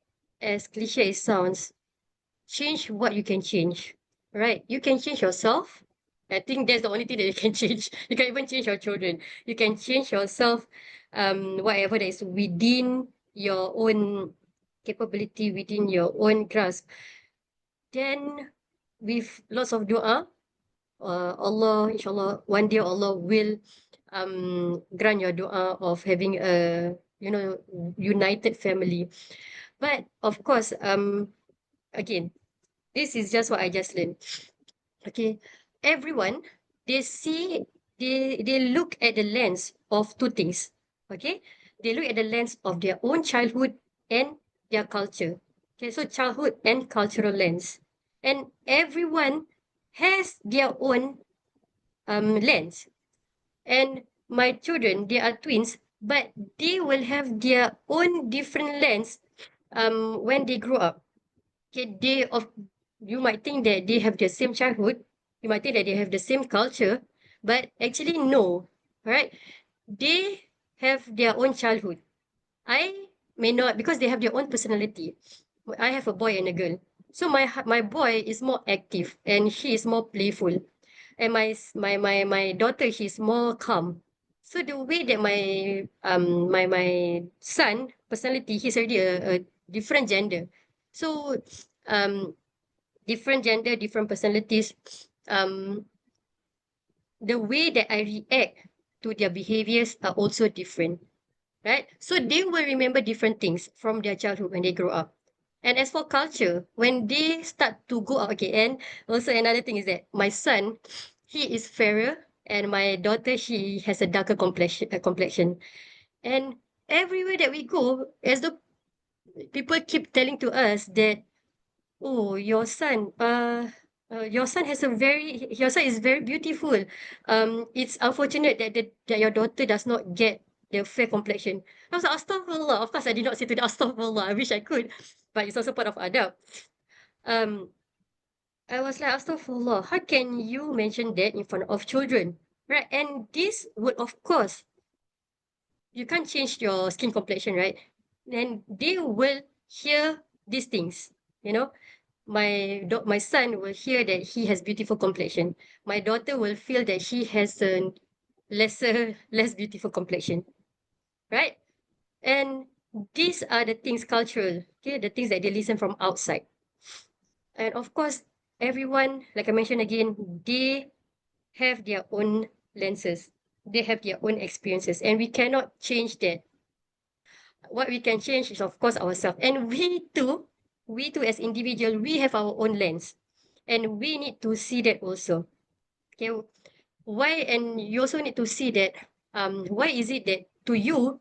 as cliche it sounds, change what you can change, right? You can change yourself. I think that's the only thing that you can change. You can even change your children. You can change yourself, whatever that is within your own capability, within your own grasp. Then, with lots of dua, Allah, inshallah, one day Allah will grant your dua of having a, united family. But of course, again, this is just what I just learned. Okay, everyone, they see, they look at the lens of two things. Okay, they look at the lens of their own childhood and their culture. Okay, so childhood and cultural lens, and everyone has their own lens. And my children, they are twins, but they will have their own different lens when they grow up. Okay, you might think that they have the same childhood, you might think that they have the same culture, but actually no, right? They have their own childhood. I may not, because they have their own personality. I have a boy and a girl. So my boy is more active and she is more playful. And my daughter, she's more calm. So the way that my son personality, he's already a different gender. So um different gender, different personalities, um the way that I react to their behaviors are also different, right? So they will remember different things from their childhood when they grow up. And as for culture, when they start to go out, okay, and also another thing is that my son, he is fairer, and my daughter, she has a darker complexion. And everywhere that we go, as the people keep telling to us that, oh, your son your son is very beautiful. It's unfortunate that your daughter does not get the fair complexion. I was like, astaghfirullah. Of course, I did not say to the astaghfirullah. I wish I could, but it's also part of adab. Um, I was like, astaghfirullah. How can you mention that in front of children, right? And this would, of course, you can't change your skin complexion, right? Then they will hear these things, you know. My son will hear that he has beautiful complexion. My daughter will feel that she has a less beautiful complexion, right? And these are the things cultural, okay, the things that they listen from outside. And of course, everyone, like I mentioned again, they have their own lenses, they have their own experiences, and we cannot change that. What we can change is, of course, ourselves. And we too as individual, we have our own lens, and we need to see that also. Okay, why? And you also need to see that why is it that to you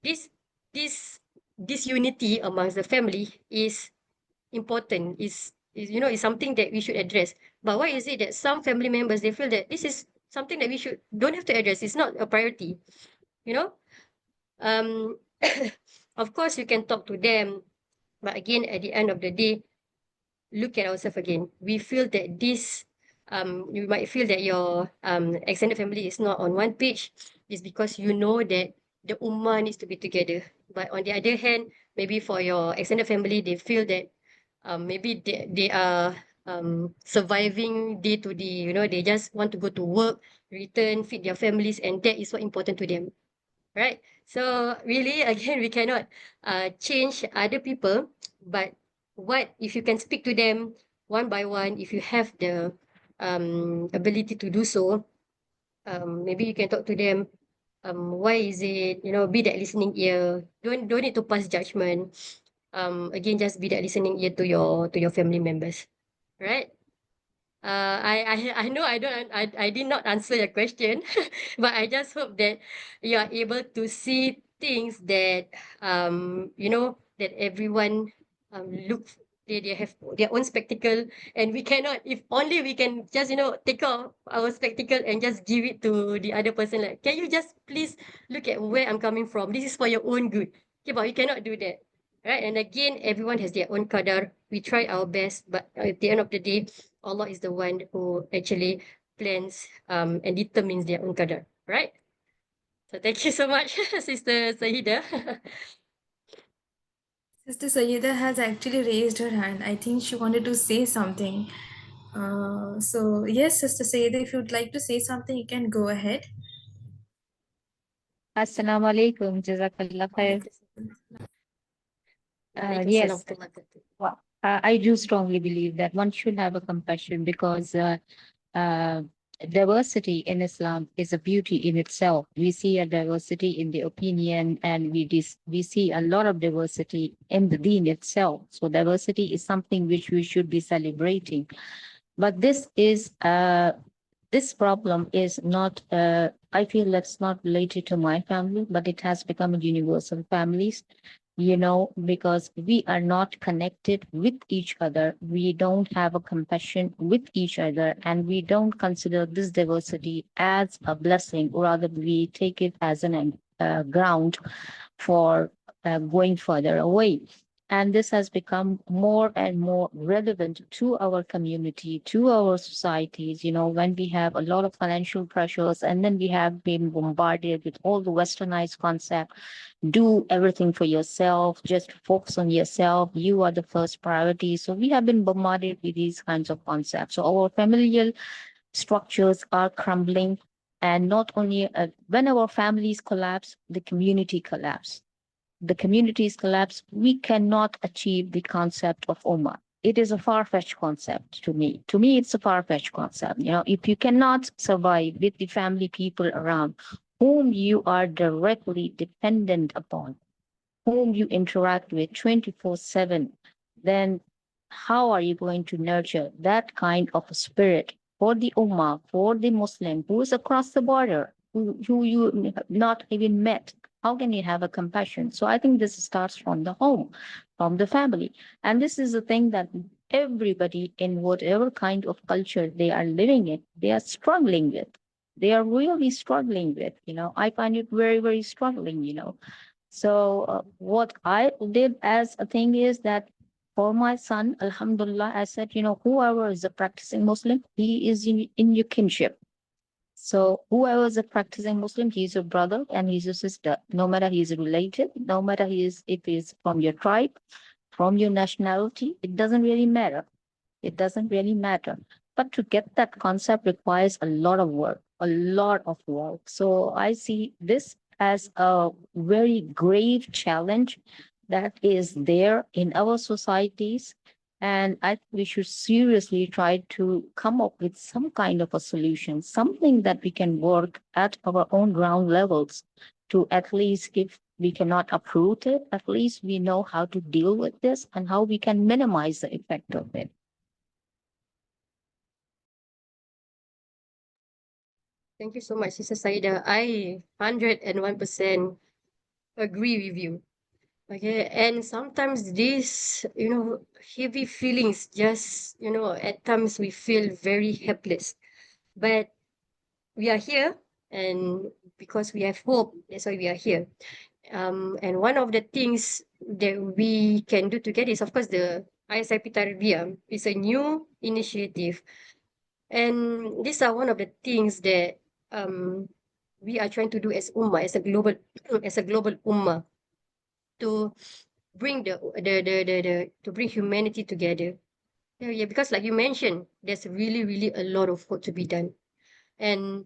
this this this unity amongst the family is important, is something that we should address. But why is it that some family members, they feel that this is something that we should don't have to address, it's not a priority, you know? um of course you can talk to them, but again, at the end of the day, look at ourselves again. We feel that you might feel that your extended family is not on one page, is because you know that the ummah needs to be together. But on the other hand, maybe for your extended family, they feel that maybe they are surviving day to day, they just want to go to work, return, feed their families, and that is what important to them, right? So really, again, we cannot change other people, but what if you can speak to them one by one, if you have the ability to do so, maybe you can talk to them. Why is it, be that listening ear. Don't need to pass judgment. Again, just be that listening ear to your family members, right? I know I did not answer your question, but I just hope that you are able to see things that that everyone look they have their own spectacle, and we cannot, if only we can just take off our spectacle and just give it to the other person, like, can you just please look at where I'm coming from, this is for your own good. Okay, but we cannot do that, right? And again, everyone has their own qadar. We try our best, but at the end of the day, Allah is the one who actually plans and determines their own qadar, right? So thank you so much, Sister Sahida. Sister Sayeda has actually raised her hand. I think she wanted to say something. So yes, Sister Sayeda, if you'd like to say something, you can go ahead. Assalamu alaikum, Jazakallah khair. Walaikum salam Yes, wa rahmatullah wa barakatuh. well, I do strongly believe that one should have a compassion because uh, diversity in Islam is a beauty in itself. We see a diversity in the opinion, and we see a lot of diversity in the deen itself. So diversity is something which we should be celebrating. But this problem is not, I feel that's not related to my family, but it has become a universal families, because we are not connected with each other. We don't have a compassion with each other, and we don't consider this diversity as a blessing, or rather we take it as an ground for going further away. And this has become more and more relevant to our community, to our societies, when we have a lot of financial pressures, and then we have been bombarded with all the westernized concept. Do everything for yourself, just focus on yourself. You are the first priority. So we have been bombarded with these kinds of concepts. So our familial structures are crumbling. And not only when our families collapse, the community collapse. The communities collapse, we cannot achieve the concept of Ummah. It is a far-fetched concept to me. To me, it's a far-fetched concept. If you cannot survive with the family people around whom you are directly dependent upon, whom you interact with 24/7, then how are you going to nurture that kind of a spirit for the Ummah, for the Muslim who is across the border, who you have not even met? How can you have a compassion? So I think this starts from the home, from the family. And this is the thing that everybody in whatever kind of culture they are living in, they are struggling with. They are really struggling with, I find it very, very struggling. So what I did as a thing is that for my son, Alhamdulillah, I said, whoever is a practicing Muslim, he is in your kinship. So whoever is a practicing Muslim, he's your brother and he's your sister. No matter he's related, no matter if he's from your tribe, from your nationality, it doesn't really matter. It doesn't really matter. But to get that concept requires a lot of work, a lot of work. So I see this as a very grave challenge that is there in our societies. And I think we should seriously try to come up with some kind of a solution, something that we can work at our own ground levels to at least, if we cannot uproot it, at least we know how to deal with this and how we can minimize the effect of it. Thank you so much, Sister Saida. I 101% agree with you. Okay, and sometimes these, heavy feelings just, at times we feel very helpless. But we are here, and because we have hope, that's why we are here. And one of the things that we can do together is, of course, the ISIP Tarbiyah. It's a new initiative. And these are one of the things that we are trying to do as Ummah, as a global, as a global Ummah. to bring to bring humanity together. Yeah, because like you mentioned, there's really a lot of work to be done. And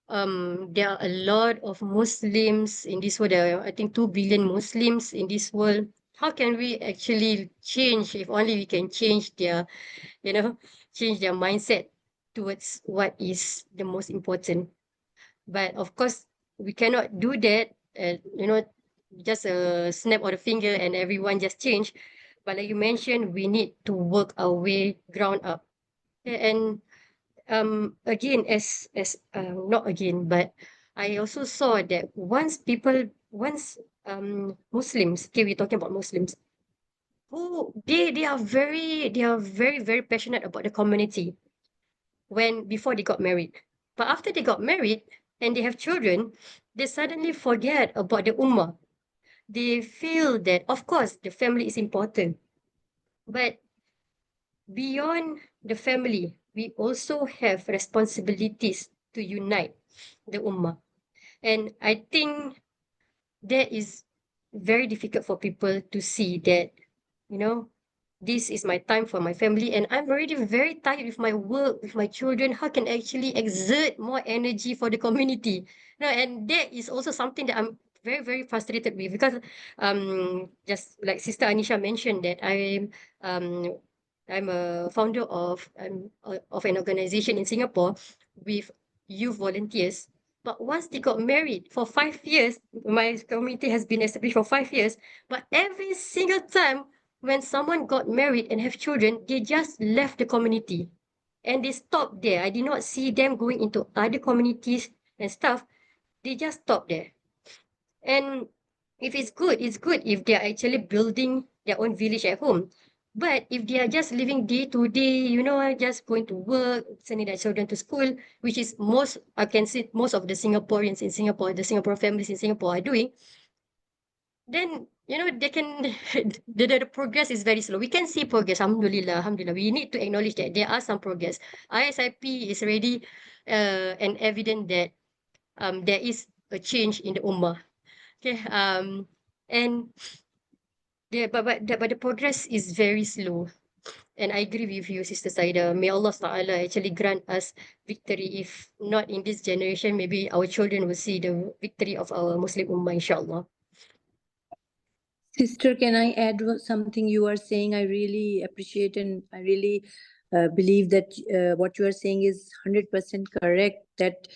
there are a lot of Muslims in this world. There are, I think, 2 billion Muslims in this world. How can we actually change if only we can change their, you know, change their mindset towards what is the most important. But of course, we cannot do that, just a snap of the finger and everyone just change. But like you mentioned, we need to work our way ground up. And again, not again, but I also saw that once Muslims, okay, we're talking about Muslims, who they are very passionate about the community when before they got married. But after they got married and they have children, they suddenly forget about the ummah. They feel that of course the family is important, but beyond the family, we also have responsibilities to unite the ummah. And I think that is very difficult for people to see that, you know, this is my time for my family and I'm already very tired with my work, with my children. How can I actually exert more energy for the community? And that is also something that I'm very frustrated with because just like Sister Anisha mentioned that um I'm a founder of an organization in Singapore with youth volunteers. But once they got married for 5 years, my community has been established for 5 years. But every single time when someone got married and have children, they just left the community and they stopped there. I did not see them going into other communities and stuff. They just stopped there. And if it's good if they are actually building their own village at home. But if they are just living day to day, just going to work, sending their children to school, which is I can see most of the Singaporeans in Singapore, the Singapore families in Singapore are doing, then they can the progress is very slow. We can see progress, alhamdulillah. We need to acknowledge that there are some progress. ISIP is already an evidence that there is a change in the ummah. Okay, and but the progress is very slow. And I agree with you, Sister Saida. May Allah Ta'ala actually grant us victory. If not in this generation, maybe our children will see the victory of our Muslim Ummah, inshallah. Sister, can I add something you are saying? I really appreciate and I really believe that what you are saying is 100% correct, that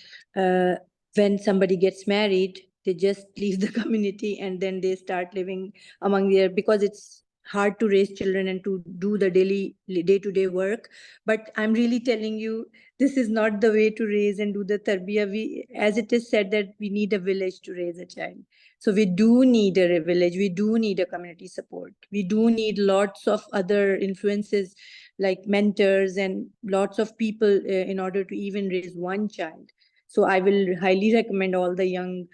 when somebody gets married, they just leave the community and then they start living among because it's hard to raise children and to do the day-to-day work. But I'm really telling you, this is not the way to raise and do the tarbiyah. As it is said that we need a village to raise a child. So we do need a village, we do need a community support. We do need lots of other influences like mentors and lots of people in order to even raise one child. So I will highly recommend all the young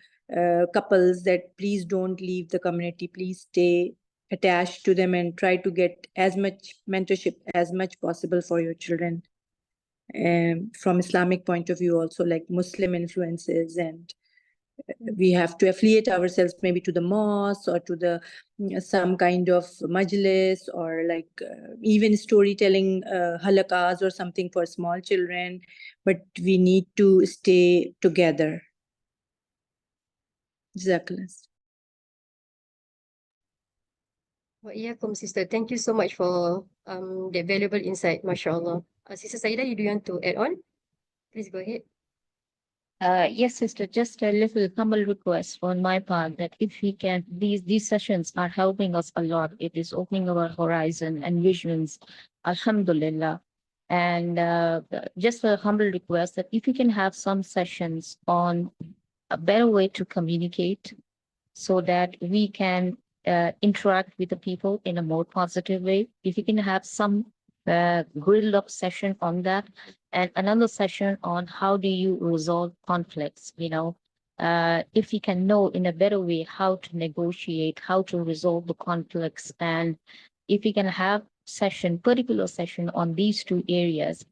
couples that please don't leave the community, please stay attached to them and try to get as much mentorship as much possible for your children. From Islamic point of view also, like Muslim influences, and we have to affiliate ourselves maybe to the mosque or to the some kind of majlis or like even storytelling halakas or something for small children, but we need to stay together. Jazakallah. Wa iyyakum, sister. Thank you so much for the valuable insight, mashallah. Sister Saida, do you want to add on? Please go ahead. Yes, sister, just a little humble request on my part that if we can, these sessions are helping us a lot. It is opening our horizon and visions, alhamdulillah. And just a humble request that if we can have some sessions on a better way to communicate so that we can interact with the people in a more positive way. If we can have some grilled up session on that, and another session on how do you resolve conflicts, if we can know in a better way how to negotiate, how to resolve the conflicts, and if we can have particular session on these two areas,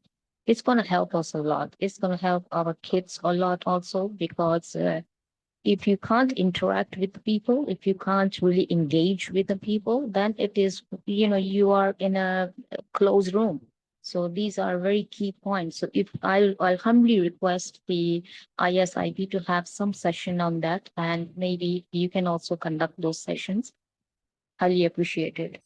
it's going to help us a lot. It's going to help our kids a lot also because if you can't interact with the people, if you can't really engage with the people, then it is, you are in a closed room. So these are very key points. So if I'll humbly request the ISIP to have some session on that, and maybe you can also conduct those sessions. Highly appreciate it.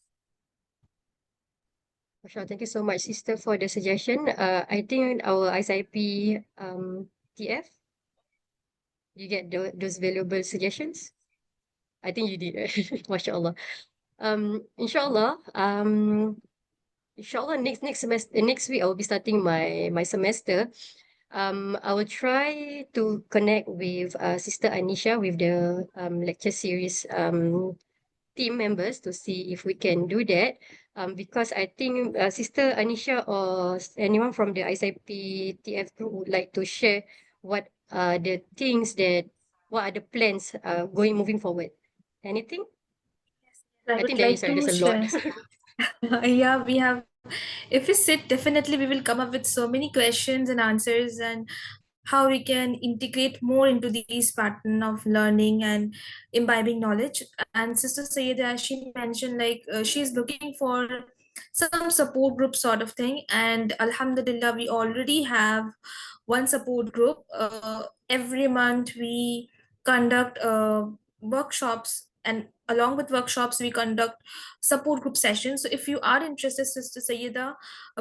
Mashallah, thank you so much, sister, for the suggestion. I think our ISIP TF, you get those valuable suggestions. I think you did, right? Mashallah. Inshallah, inshallah, next semester, next week I will be starting my semester. I will try to connect with Sister Anisha with the lecture series team members to see if we can do that. Because I think Sister Anisha or anyone from the ISIP TF group would like to share what are the things what are the plans moving forward. Anything? I I would think there like is, right? to There's a lot. share. Yeah, we have. If we sit, definitely we will come up with so many questions and answers, and how we can integrate more into these pattern of learning and imbibing knowledge. And Sister Sayyida, she mentioned like she's looking for some support group sort of thing. And Alhamdulillah, we already have one support group. Every month we conduct workshops, and along with workshops we conduct support group sessions. So if you are interested, Sister Sayyida,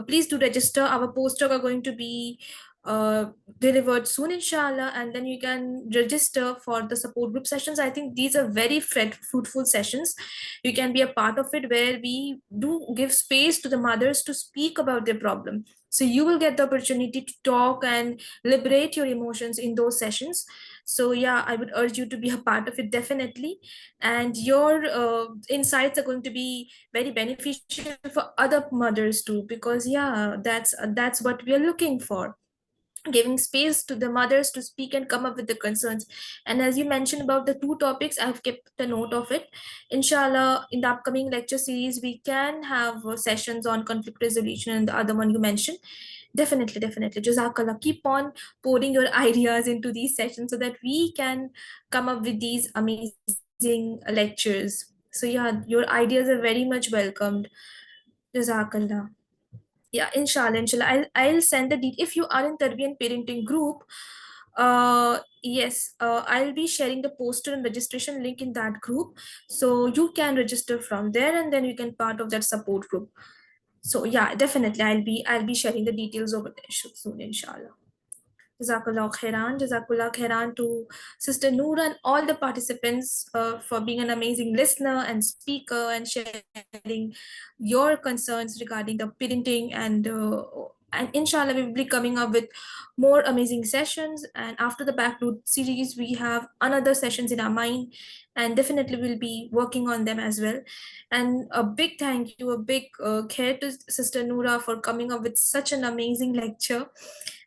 please do register. Our postdoc are going to be uh, delivered soon, inshallah, and then you can register for the support group sessions. I think these are very fruitful sessions. You can be a part of it, where we do give space to the mothers to speak about their problem. So you will get the opportunity to talk and liberate your emotions in those sessions. So yeah, I would urge you to be a part of it, definitely. And your insights are going to be very beneficial for other mothers too, because yeah, that's what we are looking for, giving space to the mothers to speak and come up with the concerns. And as you mentioned about the two topics, I've kept a note of it. Inshallah, in the upcoming lecture series we can have sessions on conflict resolution, and the other one you mentioned. Definitely, definitely, Jazakallah, keep on pouring your ideas into these sessions so that we can come up with these amazing lectures. So yeah, your ideas are very much welcomed. Jazakallah. Yeah, inshallah, I'll send the if you are in Tarbiyah and parenting group, yes, I'll be sharing the poster and registration link in that group, so you can register from there, and then you can part of that support group. So yeah, definitely I'll be sharing the details over there soon, inshallah. Jazakallah khairan. Jazakallah khairan to Sister Noor and all the participants for being an amazing listener and speaker and sharing your concerns regarding the parenting. And inshallah, we will be coming up with more amazing sessions. And after the Backroot series, we have another sessions in our mind, and definitely we'll be working on them as well. And a big thank you, a big care to Sister Noora for coming up with such an amazing lecture.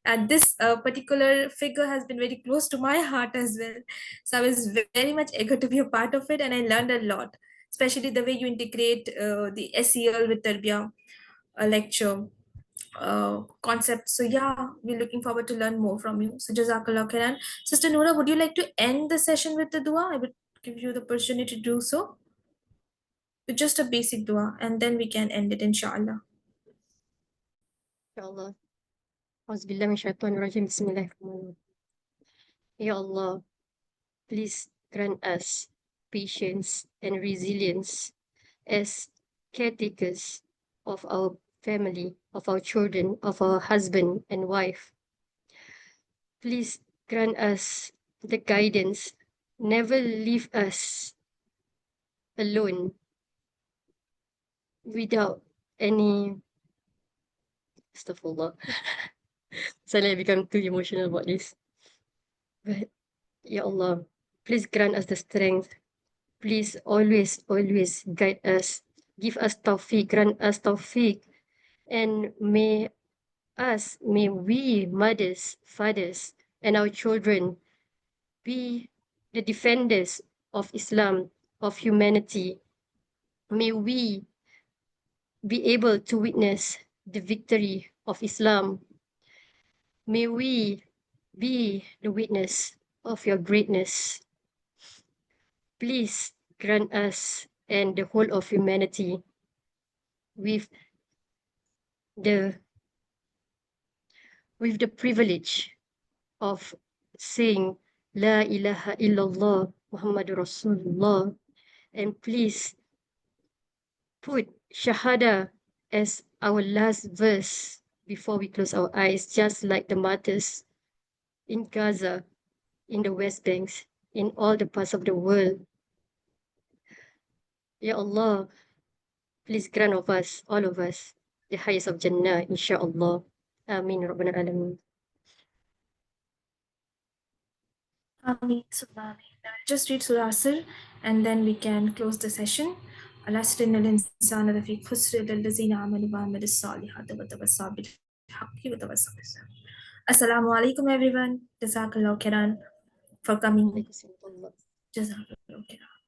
And this particular figure has been very close to my heart as well. So I was very much eager to be a part of it, and I learned a lot, especially the way you integrate the SEL with Tarbiyah lecture concept. So yeah, we're looking forward to learn more from you. So Jazakallah khairan. Sister Noora, would you like to end the session with the dua? I would give you the opportunity to do so. With just a basic dua, and then we can end it, inshallah. InsyaAllah. Auzubillah min syaitanir rajim. Bismillahirrahmanirrahim. Ya Allah, please grant us patience and resilience as caretakers of our family, of our children, of our husband and wife. Please grant us the guidance. Never leave us alone without any. Astaghfirullah. Suddenly I become too emotional about this. But Ya Allah, please grant us the strength. Please always, always guide us. Give us tawfiq, grant us tawfiq. And may we, mothers, fathers, and our children be the defenders of Islam, of humanity. May we be able to witness the victory of Islam. May we be the witness of your greatness. please grant us and the whole of humanity with the privilege of saying La ilaha illallah Muhammadur Rasulullah, and please put Shahada as our last verse before we close our eyes, just like the martyrs in Gaza, in the West Banks, in all the parts of the world. Ya Allah, please grant of us, all of us, the highest of Jannah, insyaAllah. Amin, Rabbana Alamin. Ameen, summa ameen. Just read Surah Asr and then we can close the session. العصر إن الإنسان لفي خسر إلا الذين آمنوا وعملوا الصالحات وتواصوا بالحق وتواصوا بالصبر. Assalamu alaikum everyone. Jazakallah khairan for coming. Waalaikumsalam. Jazakallah khairan.